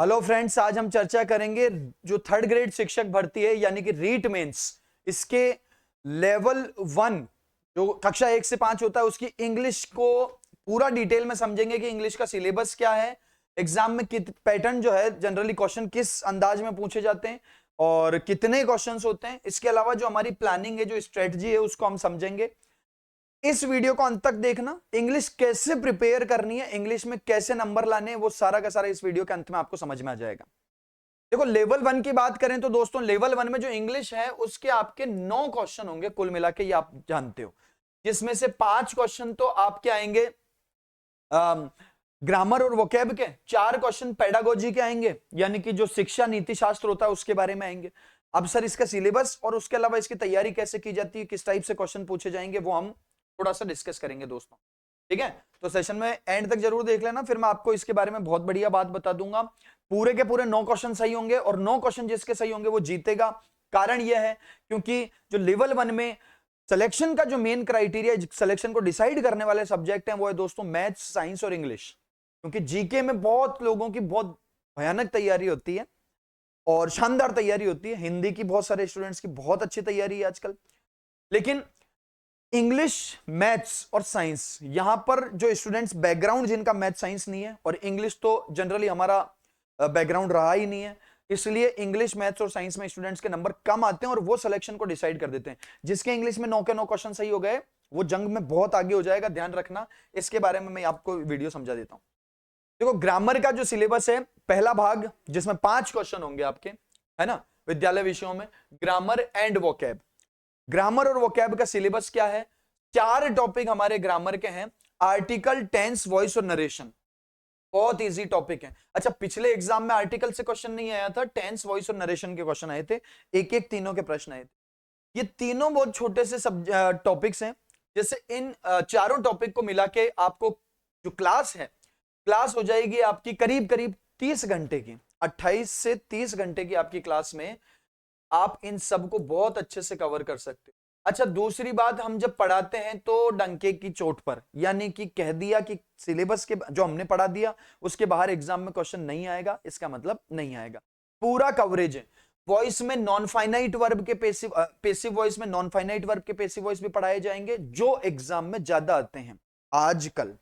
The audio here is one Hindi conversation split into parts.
हेलो फ्रेंड्स, आज हम चर्चा करेंगे जो थर्ड ग्रेड शिक्षक भर्ती है यानी कि रीट मेंस, इसके लेवल 1 जो कक्षा 1 से 5 होता है उसकी इंग्लिश को पूरा डिटेल में समझेंगे कि इंग्लिश का सिलेबस क्या है, एग्जाम में कित पैटर्न जो है, जनरली क्वेश्चन किस अंदाज में पूछे जाते हैं और कितने क्वेश्चंस होते हैं। इसके अलावा जो हमारी प्लानिंग है, जो स्ट्रेटजी है, उसको हम समझेंगे। इस वीडियो को अंत तक देखना। इंग्लिश कैसे प्रिपेयर करनी है, इंग्लिश में कैसे नंबर लाने हैं, वो सारा का सारा इस वीडियो के अंत में आपको समझ में आ जाएगा। देखो, लेवल 1 की बात करें तो दोस्तों, लेवल 1 में जो इंग्लिश है उसके आपके 9 क्वेश्चन होंगे कुल मिला के, ये आप जानते हो, जिसमें से 5 क्वेश्चन तो आपके आएंगे ग्रामर और वोकैब के, 4 क्वेश्चन पेडागोजी के आएंगे, यानी कि जो शिक्षा नीति शास्त्र होता है उसके बारे में आएंगे। अब सर, इसका सिलेबस और उसके अलावा इसकी तैयारी कैसे की जाती है, किस टाइप से क्वेश्चन पूछे जाएंगे, वो हम थोड़ा सा डिस्कस करेंगे दोस्तों। ठीक है, तो सेशन में एंड तक जरूर देख लेना, फिर मैं आपको इसके बारे में बहुत बढ़िया बात बता दूंगा। पूरे के पूरे 9 क्वेश्चन सही होंगे और 9 क्वेश्चन जिसके सही होंगे वो जीतेगा। कारण यह है क्योंकि जो लेवल 1 में सिलेक्शन का जो मेन क्राइटेरिया, सिलेक्शन को डिसाइड करने वाले सब्जेक्ट हैं, वो है दोस्तों मैथ्स, साइंस और इंग्लिश। क्योंकि जीके में बहुत लोगों की बहुत भयानक तैयारी होती है और शानदार तैयारी होती है। हिंदी की बहुत सारे स्टूडेंट्स की बहुत अच्छी तैयारी है आजकल, लेकिन इंग्लिश, मैथ्स और साइंस, यहां पर जो स्टूडेंट्स बैकग्राउंड जिनका मैथ साइंस नहीं है, और इंग्लिश तो जनरली हमारा बैकग्राउंड रहा ही नहीं है, इसलिए इंग्लिश, मैथ्स और साइंस में स्टूडेंट्स के नंबर कम आते हैं और वो सिलेक्शन को डिसाइड कर देते हैं। जिसके इंग्लिश में 9 के 9 क्वेश्चन सही हो गए वो जंग में बहुत आगे हो जाएगा, ध्यान रखना। इसके बारे में मैं आपको वीडियो समझा देता हूं। देखो, ग्रामर का जो सिलेबस है, पहला भाग जिसमें 5 क्वेश्चन होंगे आपके, है ना, विद्यालय विषयों में, ग्रामर एंड वोकैब। ग्रामर और वोकैब का सिलेबस क्या है? 4 टॉपिक हमारे ग्रामर के हैं। आर्टिकल, टेंस, वॉइस और नरेशन, बहुत इजी टॉपिक है। अच्छा, पिछले एग्जाम में आर्टिकल से क्वेश्चन नहीं आया था, टेंस, वॉइस और नरेशन के क्वेश्चन आए थे, एक एक तीनों के प्रश्न आए थे। ये तीनों बहुत छोटे से सब टॉपिक्स हैं। जैसे इन चारों टॉपिक को मिला के आपको जो क्लास है, क्लास हो जाएगी आपकी करीब करीब 30 घंटे की, 28 से 30 घंटे की आपकी क्लास में आप इन सब को बहुत अच्छे से कवर कर सकते हो। अच्छा, दूसरी बात, हम जब पढ़ाते हैं तो डंके की चोट पर, यानी कि कह दिया कि सिलेबस के जो हमने पढ़ा दिया उसके बाहर एग्जाम में क्वेश्चन नहीं आएगा, इसका मतलब नहीं आएगा। पूरा कवरेज है। वॉइस में नॉन फाइनाइट वर्ब के पेसिव वॉइस में नॉन फाइनाइट वर्ब के पेसिव वॉइस भी पढ़ाए जाएंगे, जो एग्जाम में ज्यादा आते हैं आजकल,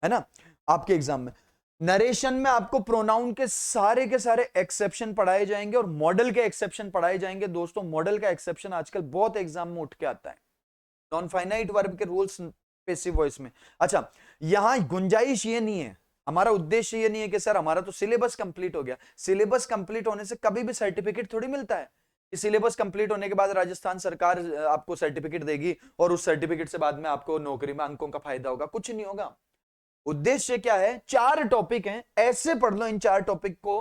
है ना, आपके एग्जाम में। नरेशन में आपको प्रोनाउन के सारे एक्सेप्शन पढ़ाए जाएंगे और मॉडल के एक्सेप्शन पढ़ाए जाएंगे। दोस्तों, मॉडल का एक्सेप्शन आजकल बहुत एग्जाम में उठ के आता है, नॉन फाइनाइट वर्ब के रूल्स पैसिव वॉइस में। अच्छा, यहां गुंजाइश ये नहीं है, हमारा उद्देश्य ये नहीं है कि सर हमारा तो सिलेबस कंप्लीट हो गया। सिलेबस कंप्लीट होने से कभी भी सर्टिफिकेट थोड़ी मिलता है कि सिलेबस कंप्लीट होने के बाद राजस्थान सरकार आपको सर्टिफिकेट देगी और उस सर्टिफिकेट से बाद में आपको नौकरी में अंकों का फायदा होगा। कुछ नहीं होगा। उद्देश्य क्या है? 4 टॉपिक हैं, ऐसे पढ़ लो इन 4 टॉपिक को,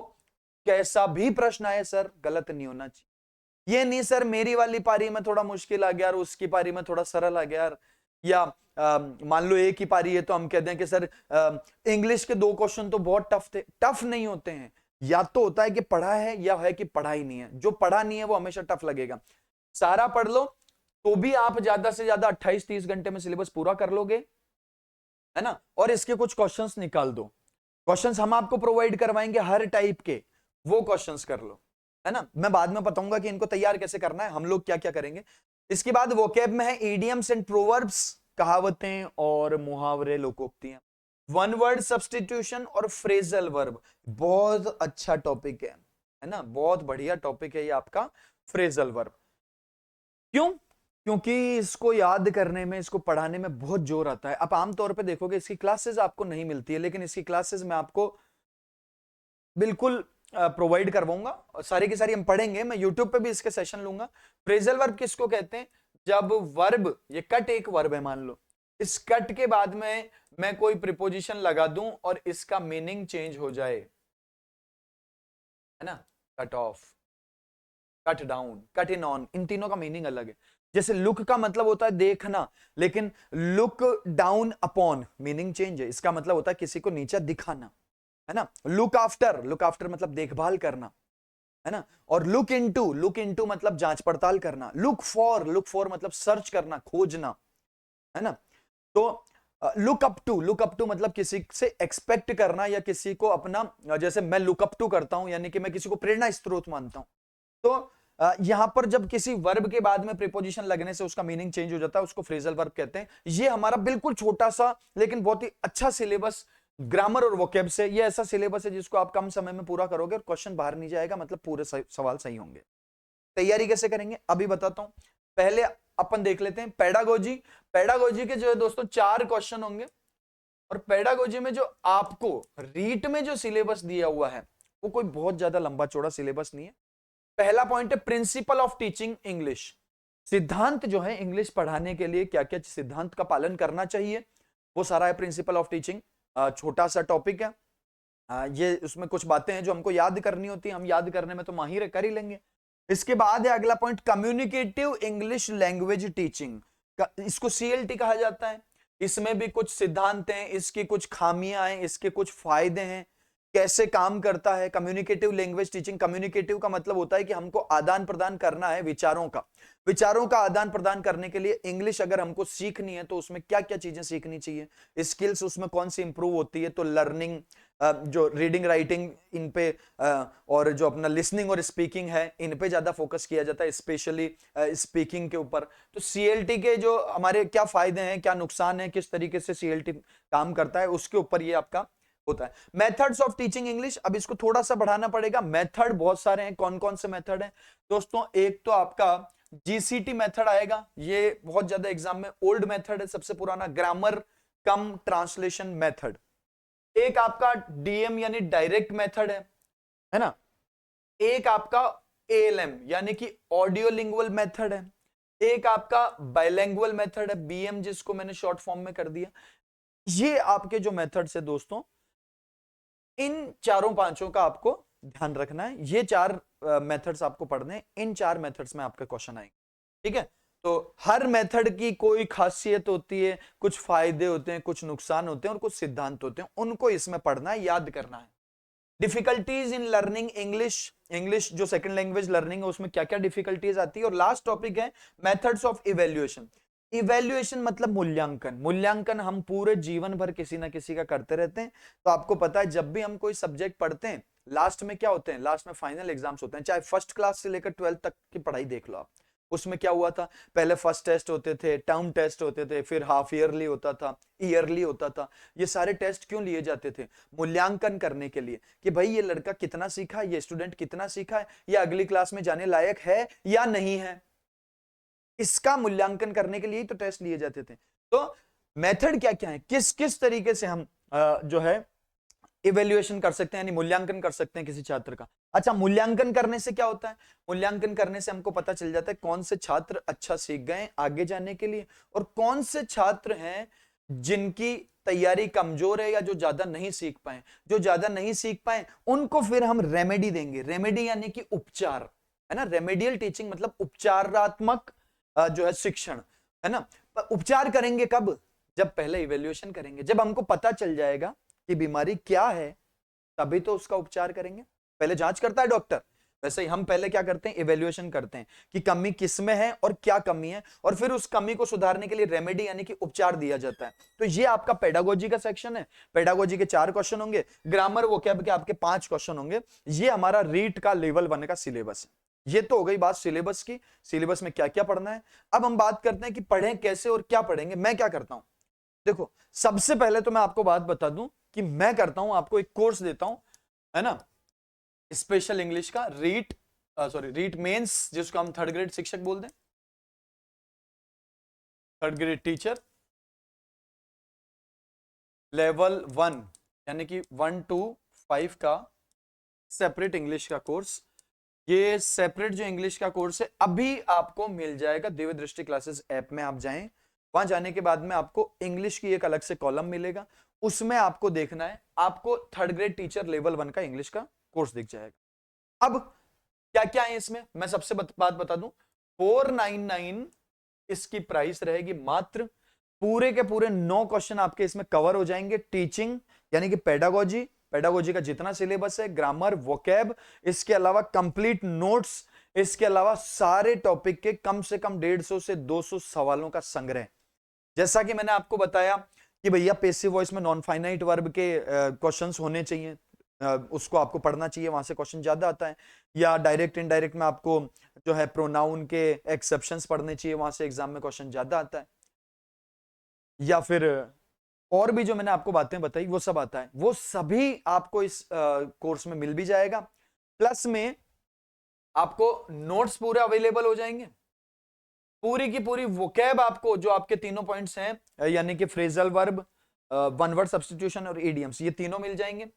कैसा भी प्रश्न आए सर गलत नहीं होना चाहिए। ये नहीं सर मेरी वाली पारी में थोड़ा मुश्किल आ गया और उसकी पारी में थोड़ा सरल आ गया, या मान लो एक ही पारी है तो हम कहते हैं कि सर इंग्लिश के 2 क्वेश्चन तो बहुत टफ थे। टफ नहीं होते हैं, या तो होता है कि पढ़ा है या है कि पढ़ा ही नहीं है। जो पढ़ा नहीं है वो हमेशा टफ लगेगा। सारा पढ़ लो तो भी आप ज्यादा से ज्यादा 28-30 घंटे में सिलेबस पूरा कर लोगे, है ना, और इसके कुछ क्वेश्चंस निकाल दो। क्वेश्चंस हम आपको प्रोवाइड करवाएंगे हर टाइप के, वो क्वेश्चंस कर लो, है ना। मैं बाद में बताऊंगा कि इनको तैयार कैसे करना है, हम लोग क्या क्या करेंगे। इसके बाद वोकैब में है इडियम्स एंड प्रोवर्ब्स, कहावतें और मुहावरे, लोकोक्तियां, वन वर्ड सब्स्टिट्यूशन और फ्रेजल वर्ब। बहुत अच्छा टॉपिक है ना, बहुत बढ़िया टॉपिक है ये आपका फ्रेजल वर्ब। क्यों? क्योंकि इसको याद करने में, इसको पढ़ाने में बहुत जोर आता है। आप आमतौर पे देखोगे इसकी क्लासेस आपको नहीं मिलती है, लेकिन इसकी क्लासेस मैं आपको बिल्कुल प्रोवाइड करवाऊंगा और सारी की सारी हम पढ़ेंगे। मैं यूट्यूब पे भी इसके सेशन लूंगा। फ्रेजल वर्ब किसको कहते हैं? जब वर्ब, ये कट एक वर्ब है मान लो, इस कट के बाद में मैं कोई प्रिपोजिशन लगा दूं और इसका मीनिंग चेंज हो जाए, है ना। Cut off, cut down, cut in on, इन तीनों का मीनिंग अलग है। जैसे लुक का मतलब होता है देखना, लेकिन look down upon meaning change है, इसका मतलब होता है किसी को नीचा दिखाना, है ना। लुक आफ्टर, लुक आफ्टर मतलब देखभाल करना, है ना। और लुक इनटू, लुक इनटू मतलब जांच पड़ताल करना। लुक फॉर, लुक फॉर मतलब सर्च करना, खोजना, है ना। तो लुक अप टू मतलब किसी से एक्सपेक्ट करना या किसी को अपना, जैसे मैं लुक अप टू करता हूं यानी कि मैं किसी को प्रेरणा स्रोत मानता हूं। तो यहां पर जब किसी वर्ब के बाद में प्रीपोजिशन लगने से उसका मीनिंग चेंज हो जाता है, उसको फ्रेजल वर्ब कहते हैं। ये हमारा बिल्कुल छोटा सा लेकिन बहुत ही अच्छा सिलेबस ग्रामर और वोकेब से, ये ऐसा सिलेबस है जिसको आप कम समय में पूरा करोगे और क्वेश्चन बाहर नहीं जाएगा, मतलब पूरे सवाल सही होंगे। तैयारी कैसे करेंगे अभी बताता हूं। पहले अपन देख लेते हैं पेडागोजी। पेडागोजी के जो है दोस्तों 4 क्वेश्चन होंगे, और पेडागोजी में जो आपको रीट में जो सिलेबस दिया हुआ है वो कोई बहुत ज्यादा लंबा चौड़ा सिलेबस नहीं है। पहला पॉइंट है प्रिंसिपल ऑफ टीचिंग इंग्लिश। सिद्धांत जो है इंग्लिश पढ़ाने के लिए क्या क्या सिद्धांत का पालन करना चाहिए वो सारा है प्रिंसिपल ऑफ टीचिंग। छोटा सा टॉपिक है, ये उसमें कुछ बातें हैं जो हमको याद करनी होती है, हम याद करने में तो माहिर कर ही लेंगे। इसके बाद है अगला point communicative English language teaching, इसको सीएलटी कहा जाता है। इसमें भी कुछ सिद्धांत हैं, इसकी कुछ खामियां हैं, इसके कुछ फायदे हैं, कैसे काम करता है कम्युनिकेटिव लैंग्वेज टीचिंग। कम्युनिकेटिव का मतलब होता है कि हमको आदान प्रदान करना है विचारों का। विचारों का आदान प्रदान करने के लिए इंग्लिश अगर हमको सीखनी है तो उसमें क्या क्या चीजें सीखनी चाहिए, स्किल्स उसमें कौन सी इंप्रूव होती है। तो लर्निंग, जो रीडिंग राइटिंग इन पे, और जो अपना लिसनिंग और स्पीकिंग है इन पे ज्यादा फोकस किया जाता है, स्पेशली स्पीकिंग के ऊपर। तो सीएलटी के जो हमारे क्या फायदे हैं, क्या नुकसान है, किस तरीके से सीएलटी काम करता है, उसके ऊपर ये आपका होता है। मेथड्स ऑफ टीचिंग इंग्लिश, अब इसको थोड़ा सा बढ़ाना पड़ेगा। मेथड बहुत सारे हैं, कौन कौन से मेथड हैं दोस्तों। एक तो आपका जीसीटी मेथड आएगा, ये बहुत ज्यादा एग्जाम में ओल्ड मेथड है, सबसे पुराना, ग्रामर कम ट्रांसलेशन मेथड। एक आपका डीएम यानी डायरेक्ट मेथड है ना। एक आपका एएलएम यानी कि ऑडियो लिंगुअल मेथड है। एक आपका बाइलिंगुअल मेथड है, बीएम जिसको मैंने शॉर्ट फॉर्म में कर दिया। ये आपके जो मेथड्स है दोस्तों, इन चारों पांचों का आपको ध्यान रखना है। ये 4 मेथड्स आपको पढ़ने हैं, इन 4 मेथड्स में आपके क्वेश्चन आएंगे, ठीक है। तो हर मेथड की कोई खासियत होती है, कुछ फायदे होते हैं, कुछ नुकसान होते हैं और कुछ सिद्धांत होते हैं, उनको इसमें पढ़ना है, याद करना है। Difficulties in learning English, English जो सेकंड लैंग्वेज लर्निंग है उसमें क्या क्या डिफिकल्टीज आती है। और लास्ट टॉपिक है मेथड्स ऑफ इवेल्युएशन। इवेल्युएशन मतलब मूल्यांकन। मूल्यांकन हम पूरे जीवन भर किसी ना किसी का करते रहते हैं। तो आपको पता है जब भी हम कोई सब्जेक्ट पढ़ते हैं लास्ट में क्या होते हैं, लास्ट में फाइनल एग्जाम्स होते हैं। चाहे फर्स्ट क्लास से लेकर 12th तक की पढ़ाई देख लो आप, उसमें क्या हुआ था, पहले फर्स्ट टेस्ट होते थे, टर्म टेस्ट होते थे, फिर हाफ ईयरली होता था, ईयरली होता था। ये सारे टेस्ट क्यों लिए जाते थे, मूल्यांकन करने के लिए कि भाई ये लड़का कितना सीखा है, ये स्टूडेंट कितना सीखा है, ये अगली क्लास में जाने लायक है या नहीं है। इसका मूल्यांकन करने के लिए तो टेस्ट लिए जाते थे। तो मेथड क्या क्या है, किस किस तरीके से हम जो है इवेल्युएशन कर सकते हैं, यानी मूल्यांकन कर सकते हैं किसी छात्र का। अच्छा, मूल्यांकन करने से क्या होता है, मूल्यांकन करने से हमको पता चल जाता है कौन से छात्र अच्छा सीख गए आगे जाने के लिए, और कौन से छात्र हैं जिनकी तैयारी कमजोर है या जो ज्यादा नहीं सीख पाए। जो ज्यादा नहीं सीख पाए उनको फिर हम रेमेडी देंगे। रेमेडी यानी कि उपचार, है ना। रेमेडियल टीचिंग मतलब उपचारात्मक जो है शिक्षण, है ना। उपचार करेंगे कब, जब पहले इवेल्युएशन करेंगे, जब हमको पता चल जाएगा कि बीमारी क्या है तभी तो उसका उपचार करेंगे। पहले जांच करता है डॉक्टर, वैसे ही हम पहले क्या करते हैं, इवेल्युएशन करते हैं कि कमी किस में है और क्या कमी है, और फिर उस कमी को सुधारने के लिए रेमेडी यानी कि उपचार दिया जाता है। तो ये आपका पेडागोजी का सेक्शन है। पेडागोजी के 4 क्वेश्चन होंगे, ग्रामर वोकैब के आपके 5 क्वेश्चन होंगे। ये हमारा रीट का लेवल 1 का सिलेबस है। ये तो हो गई बात सिलेबस की, सिलेबस में क्या क्या पढ़ना है। अब हम बात करते हैं कि पढ़ें कैसे और क्या पढ़ेंगे। मैं क्या करता हूं, देखो सबसे पहले तो मैं आपको बात बता दूं कि मैं करता हूं, आपको एक कोर्स देता हूं, है ना, स्पेशल इंग्लिश का, रीट मेंस, जिसको हम 3rd ग्रेड शिक्षक बोलते हैं, 3rd ग्रेड टीचर लेवल 1 यानी कि 1 to 5 का सेपरेट इंग्लिश का कोर्स। ये सेपरेट जो इंग्लिश का कोर्स है अभी आपको मिल जाएगा दिव्य दृष्टि क्लासेस ऐप में। आप जाएं, वहां जाने के बाद में आपको इंग्लिश की एक अलग से कॉलम मिलेगा, उसमें आपको देखना है, आपको 3rd ग्रेड टीचर लेवल 1 का इंग्लिश का कोर्स दिख जाएगा। अब क्या क्या है इसमें, मैं सबसे बात बता दूं, 499 इसकी प्राइस रहेगी मात्र। पूरे के पूरे 9 क्वेश्चन आपके इसमें कवर हो जाएंगे। टीचिंग यानी कि पेडागोजी, पेडागोजी का जितना सिलेबस है, ग्रामर, वोकैब, इसके अलावा कंप्लीट नोट्स, इसके अलावा सारे टॉपिक के कम से कम 150 से 200 सवालों का संग्रह। जैसा कि मैंने आपको बताया कि भैया पेसिव वॉइस में नॉन फाइनाइट वर्ब के क्वेश्चंस होने चाहिए, उसको आपको पढ़ना चाहिए, वहां से क्वेश्चन ज्यादा आता है। या डायरेक्ट इनडायरेक्ट में आपको जो है प्रोनाउन के एक्सेप्शंस पढ़ने चाहिए, वहां से एग्जाम में क्वेश्चन ज्यादा आता है। या फिर और भी जो मैंने आपको बातें बताई वो सब आता है, वो सभी आपको इस कोर्स में मिल भी जाएगा। प्लस में आपको नोट्स पूरे अवेलेबल हो जाएंगे, पूरी की पूरी वोकैब आपको, जो आपके तीनों पॉइंट्स हैं यानी कि phrasal verb, one word substitution और इडियम्स, ये तीनों मिल जाएंगे।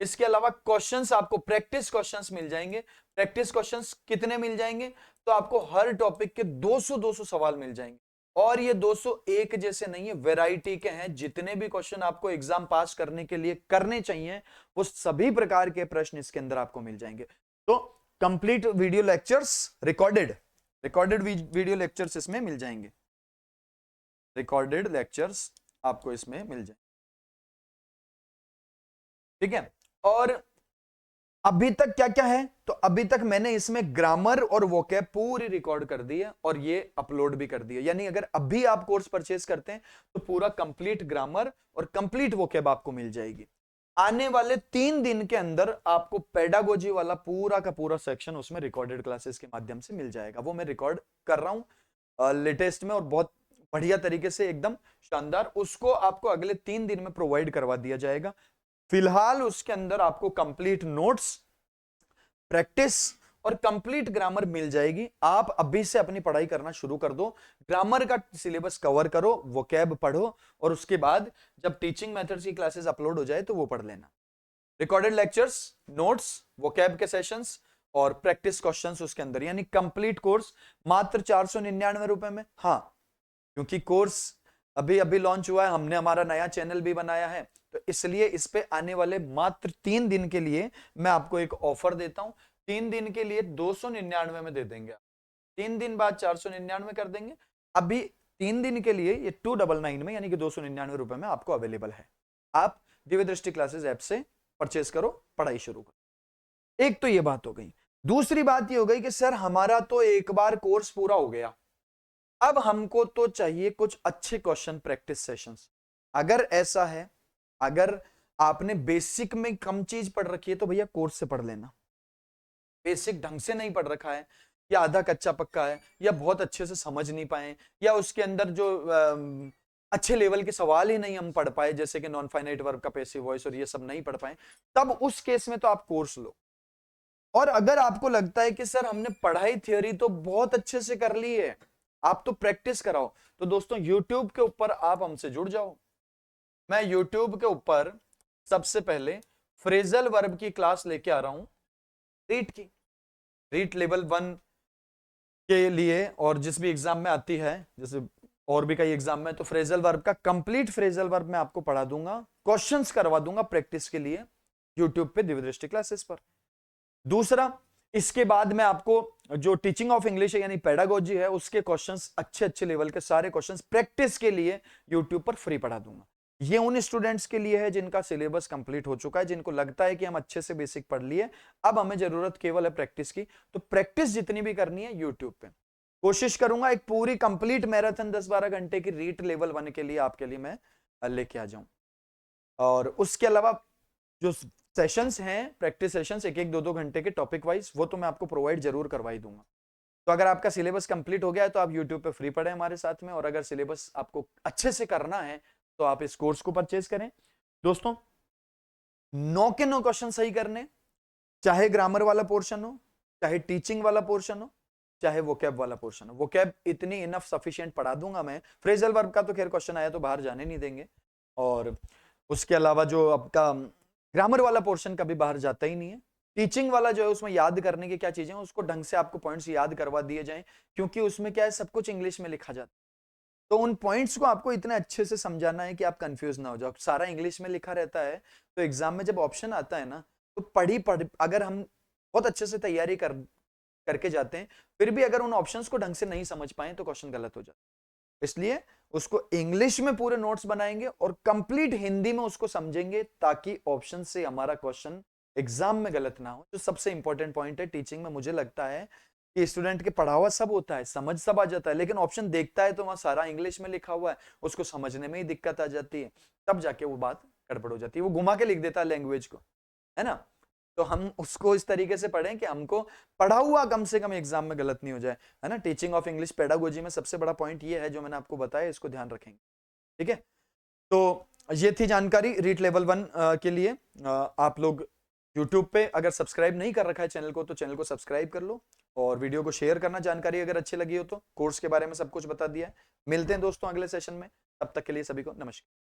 इसके अलावा क्वेश्चंस आपको प्रैक्टिस क्वेश्चंस मिल जाएंगे। प्रैक्टिस क्वेश्चंस कितने मिल जाएंगे, तो आपको हर टॉपिक के 200 सवाल मिल जाएंगे। और ये 200 एक जैसे नहीं है, वैरायटी के हैं। जितने भी क्वेश्चन आपको एग्जाम पास करने के लिए करने चाहिए, वो सभी प्रकार के प्रश्न इसके अंदर आपको मिल जाएंगे। तो complete video lectures, recorded video lectures इसमें मिल जाएंगे, रिकॉर्डेड लेक्चर्स आपको इसमें मिल जाएंगे, ठीक है। और अभी तक क्या क्या है, तो अभी तक मैंने इसमें ग्रामर और वोकैब पूरी रिकॉर्ड कर दी है और ये अपलोड भी कर दी है। यानी अगर अभी आप कोर्स परचेज करते हैं तो पूरा कंप्लीट ग्रामर और कंप्लीट वोकैब आपको मिल जाएगी। आने वाले 3 दिन के अंदर आपको पेडागोजी वाला पूरा का पूरा सेक्शन उसमें रिकॉर्डेड क्लासेस के माध्यम से मिल जाएगा। वो मैं रिकॉर्ड कर रहा हूं लेटेस्ट में और बहुत बढ़िया तरीके से, एकदम शानदार। उसको आपको अगले 3 दिन में प्रोवाइड करवा दिया जाएगा। फिलहाल उसके अंदर आपको कंप्लीट नोट्स, प्रैक्टिस और कंप्लीट ग्रामर मिल जाएगी। आप अभी से अपनी पढ़ाई करना शुरू कर दो, ग्रामर का सिलेबस कवर करो, वोकैब पढ़ो, और उसके बाद जब टीचिंग मेथड्स की क्लासेस अपलोड हो जाए तो वो पढ़ लेना। रिकॉर्डेड लेक्चर्स, नोट्स, वोकैब के सेशंस और प्रैक्टिस क्वेश्चंस उसके अंदर, यानी कंप्लीट कोर्स मात्र 499 रुपए में। हाँ, क्योंकि कोर्स अभी अभी लॉन्च हुआ है, हमने हमारा नया चैनल भी बनाया है, तो इसलिए इस पे आने वाले मात्र 3 दिन के लिए मैं आपको एक ऑफर देता हूं। 3 दिन के लिए 299 में दे देंगे, 3 दिन बाद 499 कर देंगे। अभी 3 दिन के लिए ये 299 में, यानी कि 299 रुपए में आपको अवेलेबल है। आप दिव्य दृष्टि क्लासेस ऐप से परचेस करो, पढ़ाई शुरू करो। एक तो ये बात हो गई। दूसरी बात ये हो गई कि सर हमारा तो एक बार कोर्स पूरा हो गया, अब हमको तो चाहिए कुछ अच्छे क्वेश्चन प्रैक्टिस सेशंस। अगर ऐसा है, अगर आपने बेसिक में कम चीज पढ़ रखी है तो भैया कोर्स से पढ़ लेना। बेसिक ढंग से नहीं पढ़ रखा है, या आधा कच्चा पक्का है, या बहुत अच्छे से समझ नहीं पाए, या उसके अंदर जो अच्छे लेवल के सवाल ही नहीं हम पढ़ पाए, जैसे कि नॉन फाइनाइट वर्ब का पैसिव वॉइस और ये सब नहीं पढ़ पाए, तब उस केस में तो आप कोर्स लो। और अगर आपको लगता है कि सर हमने पढ़ाई थियोरी तो बहुत अच्छे से कर ली है, आप तो प्रैक्टिस कराओ, तो दोस्तों YouTube के ऊपर आप हमसे जुड़ जाओ। मैं YouTube के ऊपर सबसे पहले फ्रेजल वर्ब की क्लास लेके आ रहा हूं, रीट की, रीट लेवल 1 के लिए, और जिस भी एग्जाम में आती है, जैसे और भी कई एग्जाम में, तो फ्रेजल वर्ब का कंप्लीट फ्रेजल वर्ब मैं आपको पढ़ा दूंगा, क्वेश्चंस करवा दूंगा प्रैक्टिस के लिए YouTube पे दिव्य दृष्टि क्लासेस पर। दूसरा, इसके बाद मैं आपको जो टीचिंग ऑफ इंग्लिश है यानी पेडागोजी है, उसके क्वेश्चंस, अच्छे अच्छे लेवल के सारे क्वेश्चंस प्रैक्टिस के लिए YouTube पर फ्री पढ़ा दूंगा। ये उन स्टूडेंट्स के लिए है जिनका सिलेबस कंप्लीट हो चुका है, जिनको लगता है कि हम अच्छे से बेसिक पढ़ लिए, अब हमें जरूरत केवल है प्रैक्टिस की। तो प्रैक्टिस जितनी भी करनी है YouTube पे, कोशिश करूंगा एक पूरी कंप्लीट मैराथन 10-12 घंटे की रीट लेवल 1 के लिए आपके लिए मैं लेके आ जाऊं। और उसके अलावा जो सेशंस हैं, प्रैक्टिस सेशंस 1-1, 2-2 घंटे के टॉपिक वाइज, वो तो मैं आपको प्रोवाइड जरूर करवाई दूंगा। तो अगर आपका सिलेबस कंप्लीट हो गया है तो आप YouTube पे फ्री पढ़ें हमारे साथ में, और अगर सिलेबस आपको अच्छे से करना है तो आप इस कोर्स को परचेज करें। दोस्तों, 9 के 9 क्वेश्चन सही करने, चाहे ग्रामर वाला पोर्शन हो, चाहे टीचिंग वाला पोर्शन हो, चाहे वोकैब वाला पोर्शन हो। वोकैब इतनी इनफ सफिशिएंट पढ़ा दूंगा मैं। फ्रेजल वर्ब का तो खैर क्वेश्चन आया तो बाहर जाने नहीं देंगे, और उसके अलावा जो आपका ग्रामर वाला पोर्शन कभी बाहर जाता ही नहीं है। टीचिंग वाला जो है उसमें याद करने की क्या चीजें, उसको ढंग से आपको पॉइंट्स याद करवा दिए जाएं, क्योंकि उसमें क्या है, सब कुछ इंग्लिश में लिखा जाता है, तो उन पॉइंट्स को आपको इतने अच्छे से समझाना है कि आप कंफ्यूज ना हो जाओ। सारा इंग्लिश में लिखा रहता है, तो एग्जाम में जब ऑप्शन आता है ना, तो पढ़ अगर हम बहुत अच्छे से तैयारी करके जाते हैं, फिर भी अगर उन ऑप्शंस को ढंग से नहीं समझ पाए तो क्वेश्चन गलत हो जाता है। इसलिए उसको इंग्लिश में पूरे नोट्स बनाएंगे और कंप्लीट हिंदी में उसको समझेंगे, ताकि ऑप्शन से हमारा क्वेश्चन एग्जाम में गलत ना हो। जो सबसे इंपॉर्टेंट पॉइंट है टीचिंग में, मुझे लगता है कि स्टूडेंट के पढ़ा हुआ सब होता है, समझ सब आ जाता है, लेकिन ऑप्शन देखता है तो वहां सारा इंग्लिश में लिखा हुआ है, उसको समझने में ही दिक्कत आ जाती है, तब जाके वो बात गड़बड़ हो जाती है, वो घुमा के लिख देता है लैंग्वेज को, है ना। तो हम उसको इस तरीके से पढ़ें कि हमको पढ़ा हुआ कम से कम एग्जाम में गलत नहीं हो जाए, है ना। टीचिंग ऑफ इंग्लिश पेडागोजी में सबसे बड़ा पॉइंट ये है जो मैंने आपको बताया, इसको ध्यान रखेंगे, ठीक है। तो ये थी जानकारी रीट लेवल 1 के लिए। आप लोग यूट्यूब पे अगर सब्सक्राइब नहीं कर रखा है चैनल को, तो चैनल को सब्सक्राइब कर लो और वीडियो को शेयर करना, जानकारी अगर अच्छी लगी हो तो। कोर्स के बारे में सब कुछ बता दिया है। मिलते हैं दोस्तों अगले सेशन में, तब तक के लिए सभी को नमस्कार।